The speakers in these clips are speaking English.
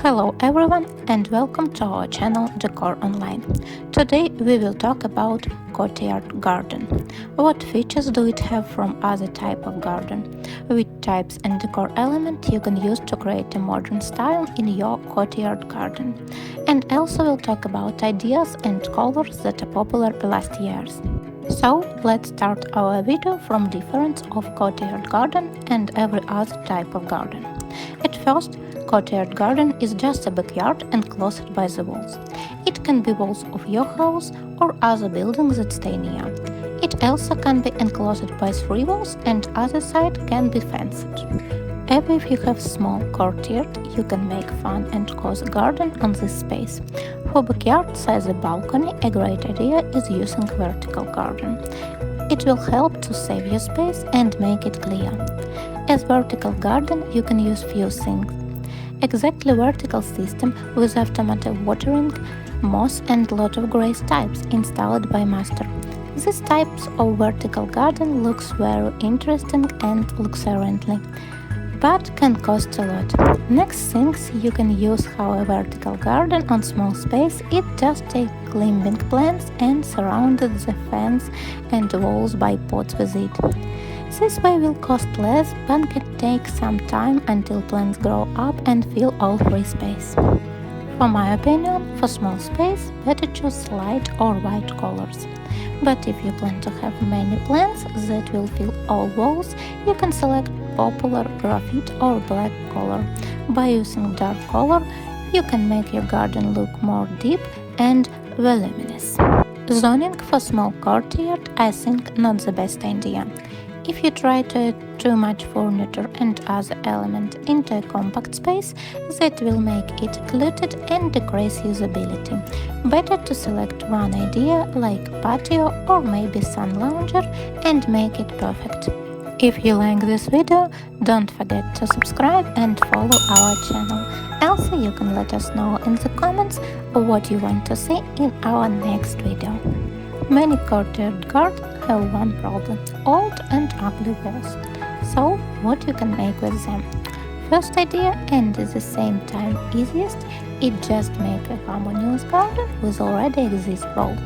Hello everyone and welcome to our channel Decor Online. Today we will talk about Courtyard garden. What features do it have from other type of garden? Which types and decor element you can use to create a modern style in your courtyard garden. And also we'll talk about ideas and colors that are popular last years. So let's start our video from difference of courtyard garden and every other type of garden. At first, courtyard garden is just a backyard enclosed by the walls. It can be walls of your house or other buildings that stay near. It also can be enclosed by three walls and other side can be fenced. If you have small courtyard, you can make fun and cozy garden on this space. For backyard size a balcony, a great idea is using vertical garden. It will help to save your space and make it clear. As vertical garden, you can use few things. Exactly vertical system with automatic watering, moss and lot of grace types installed by master. These types of vertical garden looks very interesting and luxuriantly, but can cost a lot. Next things you can use how a vertical garden on small space, it just take climbing plants and surrounded the fence and walls by pots with it. This way will cost less but can take some time until plants grow up and fill all free space. For my opinion, for small space, better choose light or white colors. But if you plan to have many plants that will fill all walls, you can select popular graphite or black color. By using dark color, you can make your garden look more deep and voluminous. Zoning for small courtyard, I think not the best idea. If you try to add too much furniture and other elements into a compact space, that will make it cluttered and decrease usability. Better to select one idea like patio or maybe sun lounger and make it perfect. If you like this video, don't forget to subscribe and follow our channel. Also, you can let us know in the comments what you want to see in our next video. Many courtyard gardens have one problem: old and ugly walls. So, what you can make with them? First idea, and at the same time easiest, is just make a harmonious garden with already exist wall.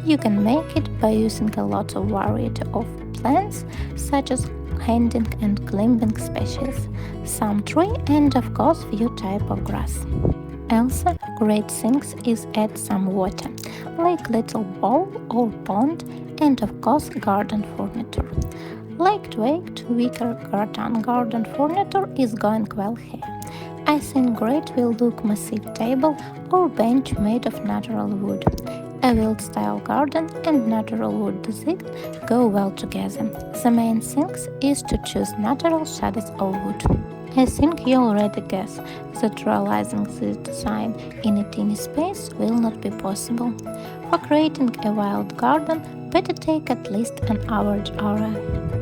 You can make it by using a lot of variety of plants such as hanging and climbing species, some tree and of course few type of grass. Also, great things is add some water, like little bowl or pond, and of course garden furniture. Lightweight, wicker rattan garden furniture is going well here. I think great will look massive table or bench made of natural wood. A wild style garden and natural wood design go well together. The main thing is to choose natural shades of wood. I think you already guess that realizing this design in a teeny space will not be possible. For creating a wild garden, better take at least an average area.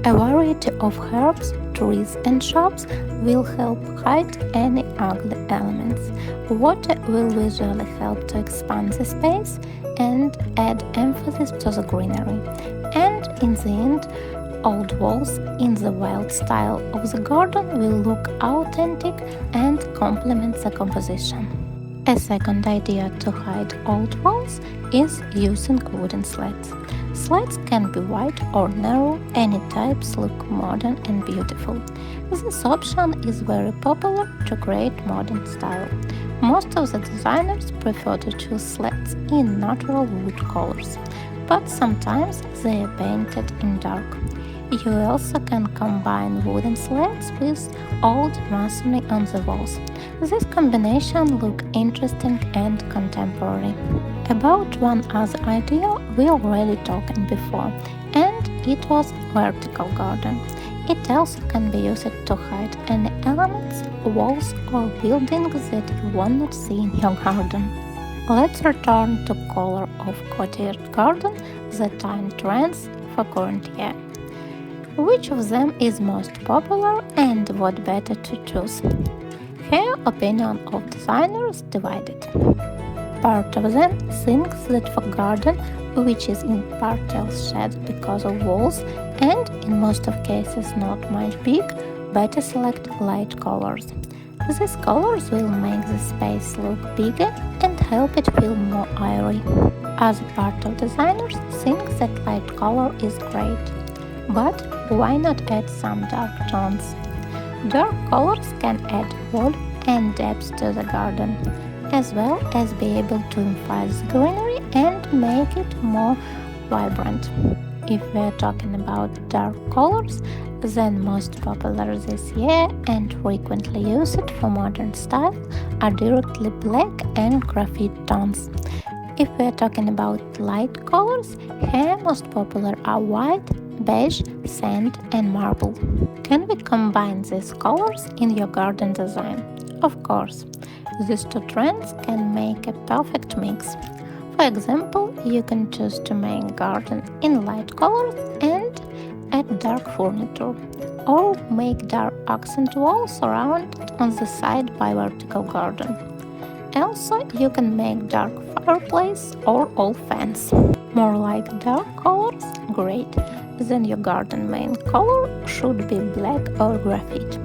A variety of herbs, trees and shrubs will help hide any ugly elements. Water will visually help to expand the space and add emphasis to the greenery. And in the end, old walls in the wild style of the garden will look authentic and complement the composition. A second idea to hide old walls is using wooden slats. Slats can be wide or narrow, any types look modern and beautiful. This option is very popular to create modern style. Most of the designers prefer to choose slats in natural wood colors, but sometimes they are painted in dark. You also can combine wooden slats with old masonry on the walls. This combination looks interesting and contemporary. About one other idea we already talked before, and it was vertical garden. It also can be used to hide any elements, walls or buildings that you want not see in your garden. Let's return to color of courtyard garden that are in trends for current year. Which of them is most popular and what better to choose? Here opinion of designers divided. Part of them thinks that for garden, which is in partial shade because of walls and in most of cases not much big, better select light colors. These colors will make the space look bigger and help it feel more airy. Other part of designers think that light color is great, but why not add some dark tones? Dark colors can add volume and depth to the garden, as well as be able to emphasize greenery and make it more vibrant. If we are talking about dark colors, then most popular this year and frequently used for modern style are directly black and graphite tones. If we are talking about light colors, here most popular are white, beige, sand and marble. Can we combine these colors in your garden design? Of course, these two trends can make a perfect mix. For example, you can choose to make garden in light colors and add dark furniture, or make dark accent walls surrounded on the side by vertical garden. Also, you can make dark fireplace or all fence. More like dark colors? Great. Then your garden main color should be black or graphite.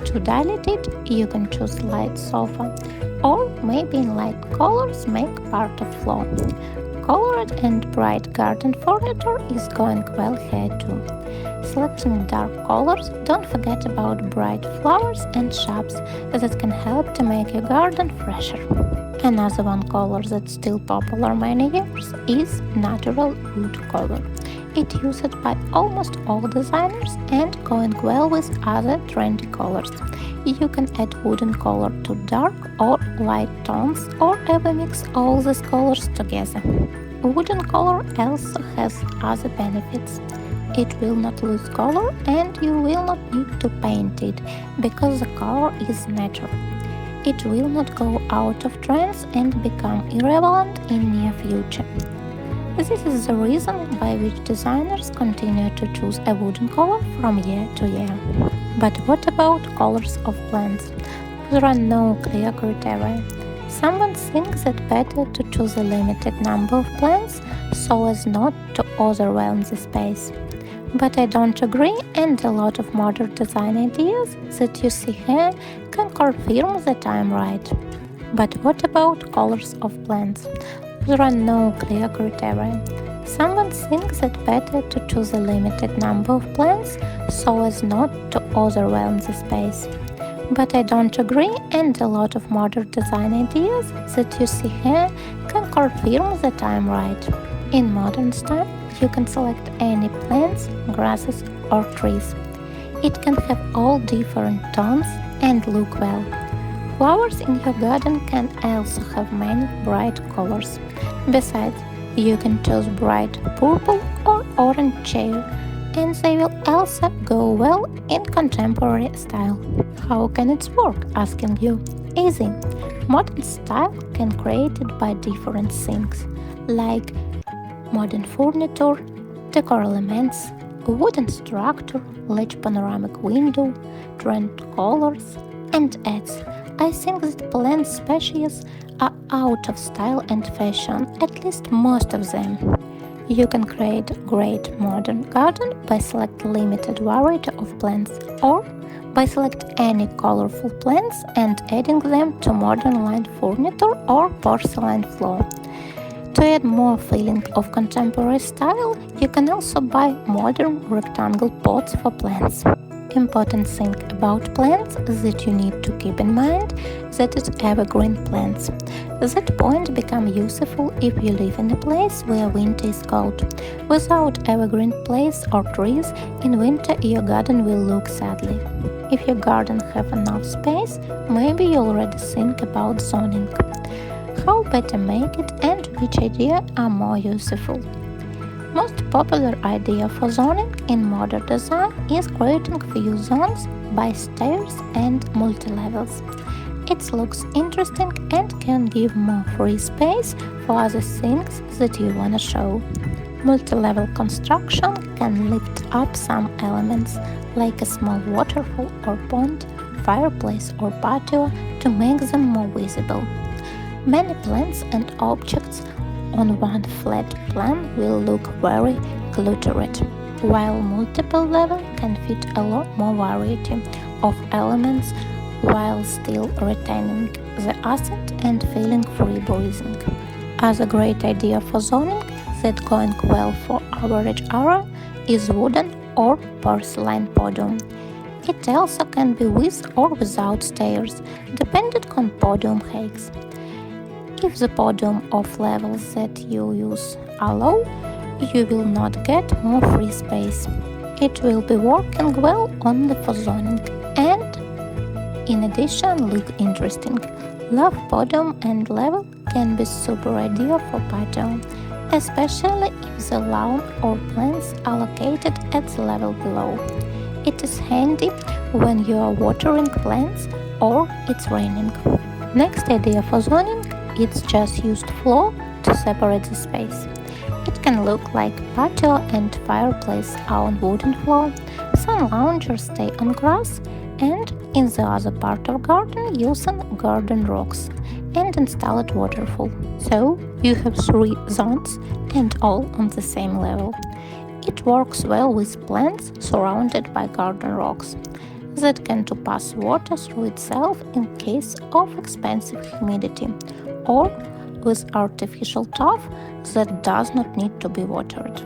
To dilute it, you can choose light sofa, or maybe in light colors make part of floor. Colored and bright garden furniture is going well here too. Selecting dark colors, don't forget about bright flowers and shrubs that can help to make your garden fresher. Another one color that's still popular many years is natural wood color. It's used by almost all designers and going well with other trendy colors. You can add wooden color to dark or light tones, or ever mix all these colors together. Wooden color also has other benefits. It will not lose color and you will not need to paint it because the color is natural. It will not go out of trends and become irrelevant in near future. This is the reason by which designers continue to choose a wooden color from year to year. But what about colors of plants? There are no clear criteria. Someone thinks that better to choose a limited number of plants so as not to overwhelm the space. But I don't agree, and a lot of modern design ideas that you see here can confirm that I'm right. But what about colors of plants? There are no clear criteria. Someone thinks that better to choose a limited number of plants so as not to overwhelm the space. But I don't agree, and a lot of modern design ideas that you see here can confirm that I'm right. In modern style, you can select any plants, grasses or trees. It can have all different tones and look well. Flowers in your garden can also have many bright colors. Besides, you can choose bright purple or orange shade, and they will also go well in contemporary style. How can it work? Asking you. Easy. Modern style can created by different things, like modern furniture, decor elements, wooden structure, large panoramic window, trend colors, and ads. I think that plant species are out of style and fashion, at least most of them. You can create a great modern garden by selecting limited variety of plants, or by select any colorful plants and adding them to modern lined furniture or porcelain floor. To add more feeling of contemporary style, you can also buy modern rectangle pots for plants. Important thing about plants that you need to keep in mind that it's evergreen plants. That point become useful if you live in a place where winter is cold. Without evergreen plants or trees, in winter your garden will look sadly. If your garden have enough space, maybe you already think about zoning. How better make it and which idea are more useful? Most popular idea for zoning in modern design is creating few zones by stairs and multi-levels. It looks interesting and can give more free space for other things that you wanna show. Multi-level construction can lift up some elements, like a small waterfall or pond, fireplace or patio, to make them more visible. Many plants and objects on one flat plan will look very cluttered, while multiple levels can fit a lot more variety of elements while still retaining the ascent and feeling free breathing. As a great idea for zoning that going well for average area is wooden or porcelain podium. It also can be with or without stairs, depending on podium heights. If the podium of levels that you use are low, you will not get more free space. It will be working well only for zoning and in addition look interesting. Low podium and level can be super ideal for patio, especially if the lawn or plants are located at the level below. It is handy when you are watering plants or it's raining. Next idea for zoning, it's just used floor to separate the space. It can look like patio and fireplace are on wooden floor, some loungers stay on grass, and in the other part of garden using garden rocks and installed waterfall. So you have 3 zones and all on the same level. It works well with plants surrounded by garden rocks that can to pass water through itself in case of expensive humidity, or with artificial turf that does not need to be watered.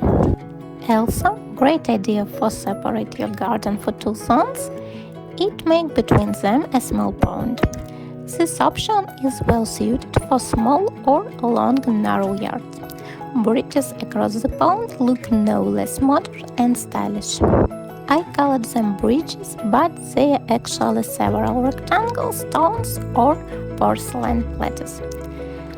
Also, great idea for separate your garden for 2 zones. It make between them a small pond. This option is well suited for small or long narrow yards. Bridges across the pond look no less modern and stylish. I called them bridges, but they are actually several rectangle stones or porcelain plates.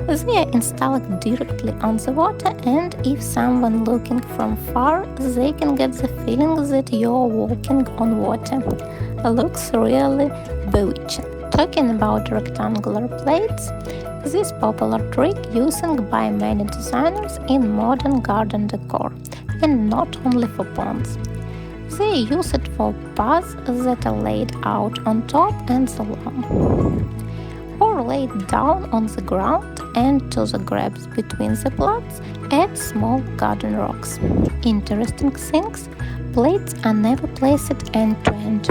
They are installed directly on the water, and if someone looking from far, they can get the feeling that you're walking on water. Looks really bewitching. Talking about rectangular plates, this popular trick used by many designers in modern garden decor, and not only for ponds. They use it for paths that are laid out on top and the lawn, or laid down on the ground, and to the gaps between the plots add small garden rocks. Interesting things, plates are never placed end to end.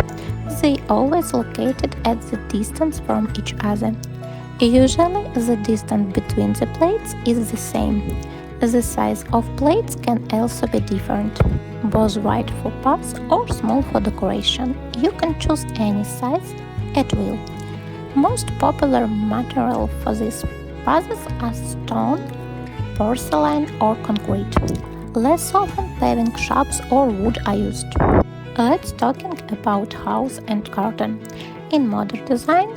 They always located at the distance from each other. Usually the distance between the plates is the same. The size of plates can also be different, both wide for paths or small for decoration. You can choose any size at will. Most popular material for these paths are stone, porcelain or concrete. Less often paving shrubs or wood are used. Let's talking about house and garden. In modern design,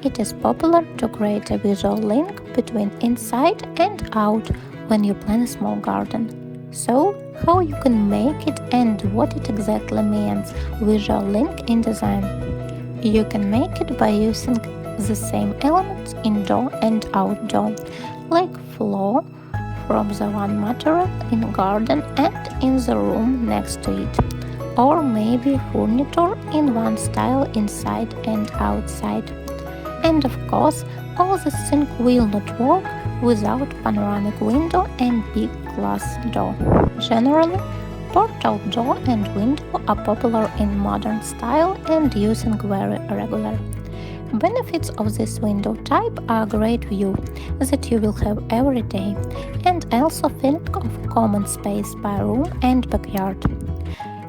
it is popular to create a visual link between inside and out when you plan a small garden. So, how you can make it and what it exactly means, visual link in design? You can make it by using the same elements indoor and outdoor, like floor from the one material in garden and in the room next to it, or maybe furniture in one style inside and outside. And of course, all these things will not work without panoramic window and big glass door. Generally, portal door and window are popular in modern style and using very regular. Benefits of this window type are great view that you will have every day, and also feeling of common space by room and backyard.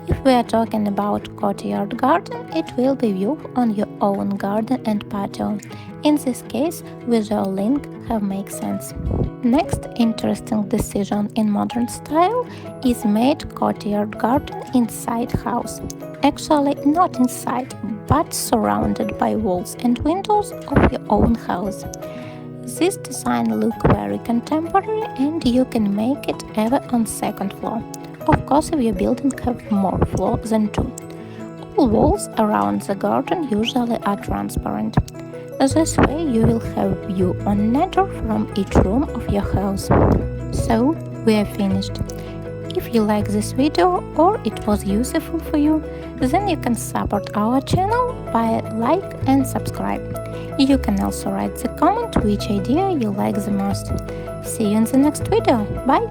If we are talking about courtyard garden, it will be view on your own garden and patio. In this case, visual link have make sense. Next interesting decision in modern style is made courtyard garden inside house. Actually not inside, but surrounded by walls and windows of your own house. This design look very contemporary and you can make it even on second floor. Of course, if your building have more floors than 2. All walls around the garden usually are transparent. This way you will have view on nature from each room of your house. So, we are finished. If you like this video or it was useful for you, then you can support our channel by like and subscribe. You can also write the comment which idea you like the most. See you in the next video. Bye!